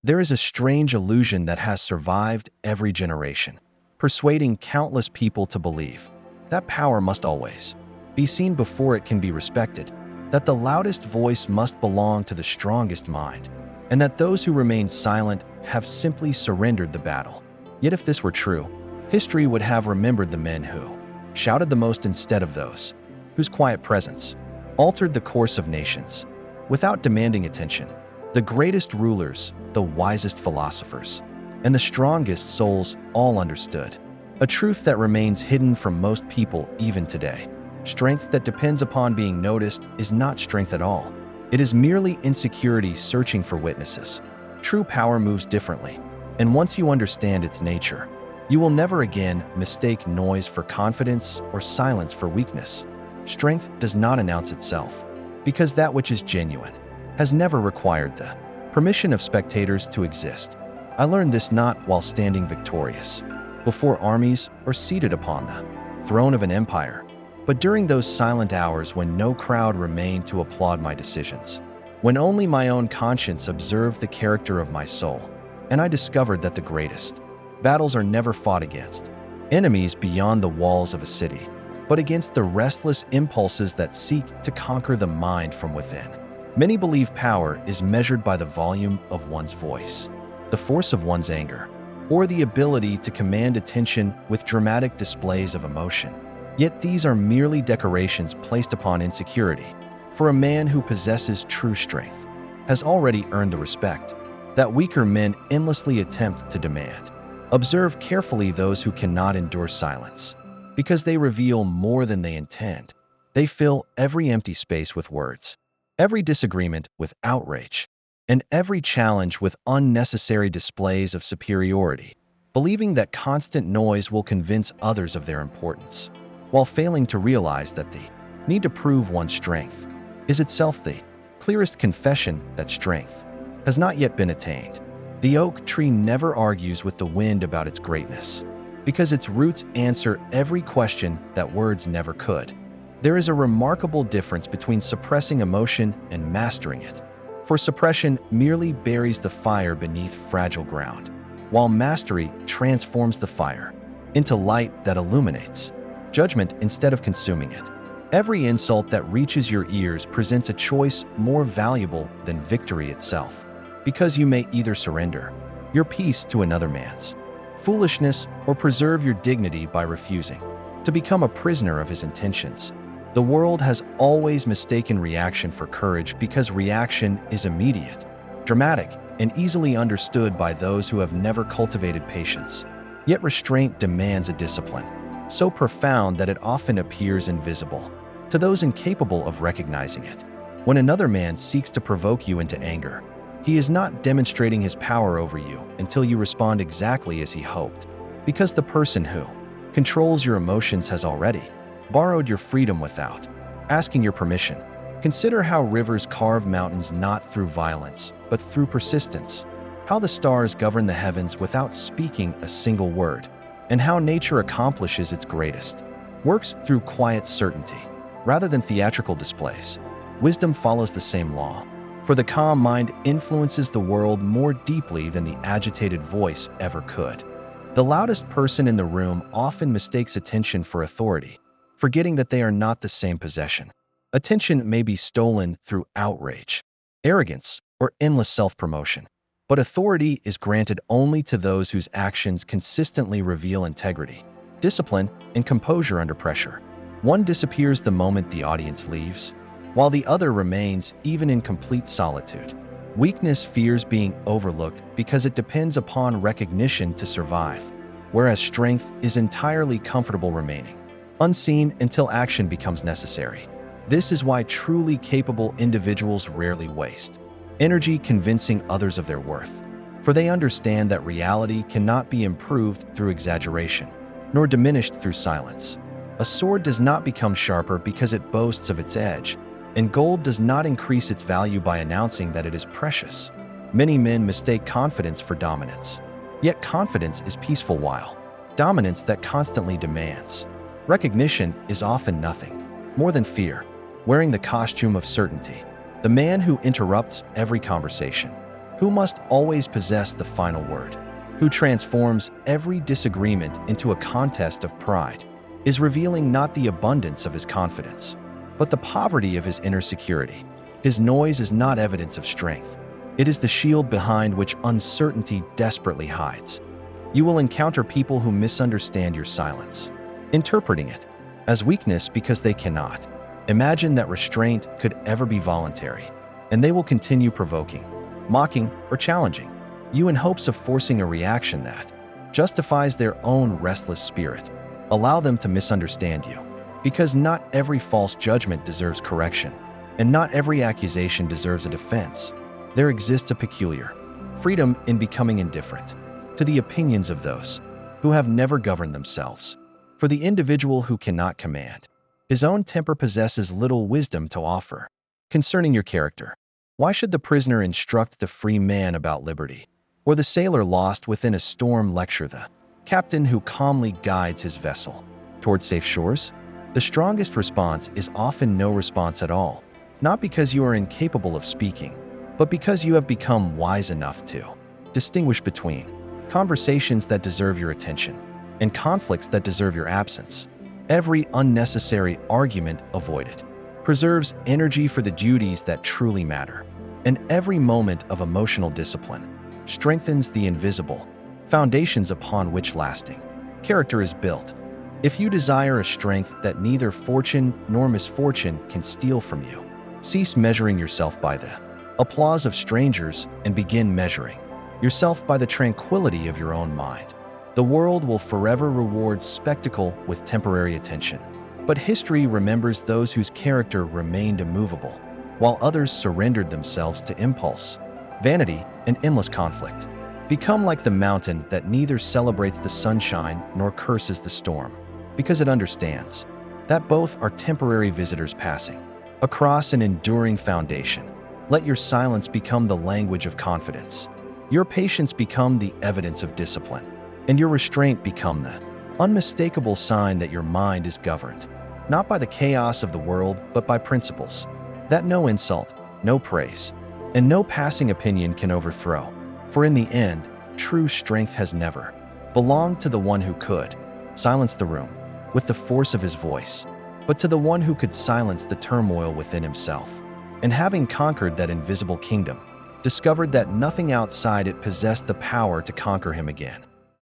There is a strange illusion that has survived every generation, persuading countless people to believe that power must always be seen before it can be respected, that the loudest voice must belong to the strongest mind, and that those who remain silent have simply surrendered the battle. Yet if this were true, history would have remembered the men who shouted the most instead of those whose quiet presence altered the course of nations. Without demanding attention, the greatest rulers, the wisest philosophers, and the strongest souls all understood a truth that remains hidden from most people even today. Strength that depends upon being noticed is not strength at all. It is merely insecurity searching for witnesses. True power moves differently, and once you understand its nature, you will never again mistake noise for confidence or silence for weakness. Strength does not announce itself, because that which is genuine has never required the permission of spectators to exist. I learned this not while standing victorious before armies or seated upon the throne of an empire, but during those silent hours when no crowd remained to applaud my decisions, when only my own conscience observed the character of my soul, and I discovered that the greatest battles are never fought against enemies beyond the walls of a city, but against the restless impulses that seek to conquer the mind from within. Many believe power is measured by the volume of one's voice, the force of one's anger, or the ability to command attention with dramatic displays of emotion. Yet these are merely decorations placed upon insecurity, for a man who possesses true strength has already earned the respect that weaker men endlessly attempt to demand. Observe carefully those who cannot endure silence, because they reveal more than they intend. They fill every empty space with words, every disagreement with outrage, and every challenge with unnecessary displays of superiority, believing that constant noise will convince others of their importance, while failing to realize that the need to prove one's strength is itself the clearest confession that strength has not yet been attained. The oak tree never argues with the wind about its greatness, because its roots answer every question that words never could. There is a remarkable difference between suppressing emotion and mastering it. For suppression merely buries the fire beneath fragile ground, while mastery transforms the fire into light that illuminates judgment instead of consuming it. Every insult that reaches your ears presents a choice more valuable than victory itself, because you may either surrender your peace to another man's foolishness or preserve your dignity by refusing to become a prisoner of his intentions. The world has always mistaken reaction for courage because reaction is immediate, dramatic, and easily understood by those who have never cultivated patience. Yet restraint demands a discipline so profound that it often appears invisible to those incapable of recognizing it. When another man seeks to provoke you into anger, he is not demonstrating his power over you until you respond exactly as he hoped, because the person who controls your emotions has already borrowed your freedom without asking your permission. Consider how rivers carve mountains not through violence, but through persistence, how the stars govern the heavens without speaking a single word, and how nature accomplishes its greatest works through quiet certainty, rather than theatrical displays. Wisdom follows the same law, for the calm mind influences the world more deeply than the agitated voice ever could. The loudest person in the room often mistakes attention for authority, forgetting that they are not the same possession. Attention may be stolen through outrage, arrogance, or endless self-promotion, but authority is granted only to those whose actions consistently reveal integrity, discipline, and composure under pressure. One disappears the moment the audience leaves, while the other remains even in complete solitude. Weakness fears being overlooked because it depends upon recognition to survive, whereas strength is entirely comfortable remaining unseen until action becomes necessary. This is why truly capable individuals rarely waste energy convincing others of their worth, for they understand that reality cannot be improved through exaggeration, nor diminished through silence. A sword does not become sharper because it boasts of its edge, and gold does not increase its value by announcing that it is precious. Many men mistake confidence for dominance, yet confidence is peaceful while dominance that constantly demands recognition is often nothing more than fear, wearing the costume of certainty. The man who interrupts every conversation, who must always possess the final word, who transforms every disagreement into a contest of pride, is revealing not the abundance of his confidence, but the poverty of his inner security. His noise is not evidence of strength. It is the shield behind which uncertainty desperately hides. You will encounter people who misunderstand your silence, interpreting it as weakness because they cannot imagine that restraint could ever be voluntary, and they will continue provoking, mocking, or challenging you in hopes of forcing a reaction that justifies their own restless spirit. Allow them to misunderstand you, because not every false judgment deserves correction, and not every accusation deserves a defense. There exists a peculiar freedom in becoming indifferent to the opinions of those who have never governed themselves. For the individual who cannot command his own temper possesses little wisdom to offer. Concerning your character, why should the prisoner instruct the free man about liberty, or the sailor lost within a storm lecture the captain who calmly guides his vessel toward safe shores? The strongest response is often no response at all, not because you are incapable of speaking, but because you have become wise enough to distinguish between conversations that deserve your attention and conflicts that deserve your absence. Every unnecessary argument avoided preserves energy for the duties that truly matter, and every moment of emotional discipline strengthens the invisible foundations upon which lasting character is built. If you desire a strength that neither fortune nor misfortune can steal from you, cease measuring yourself by the applause of strangers and begin measuring yourself by the tranquility of your own mind. The world will forever reward spectacle with temporary attention, but history remembers those whose character remained immovable, while others surrendered themselves to impulse, vanity, and endless conflict. Become like the mountain that neither celebrates the sunshine nor curses the storm, because it understands that both are temporary visitors passing across an enduring foundation. Let your silence become the language of confidence, your patience become the evidence of discipline, and your restraint become the unmistakable sign that your mind is governed, not by the chaos of the world, but by principles that no insult, no praise, and no passing opinion can overthrow. For in the end, true strength has never belonged to the one who could silence the room with the force of his voice, but to the one who could silence the turmoil within himself, and having conquered that invisible kingdom, discovered that nothing outside it possessed the power to conquer him again.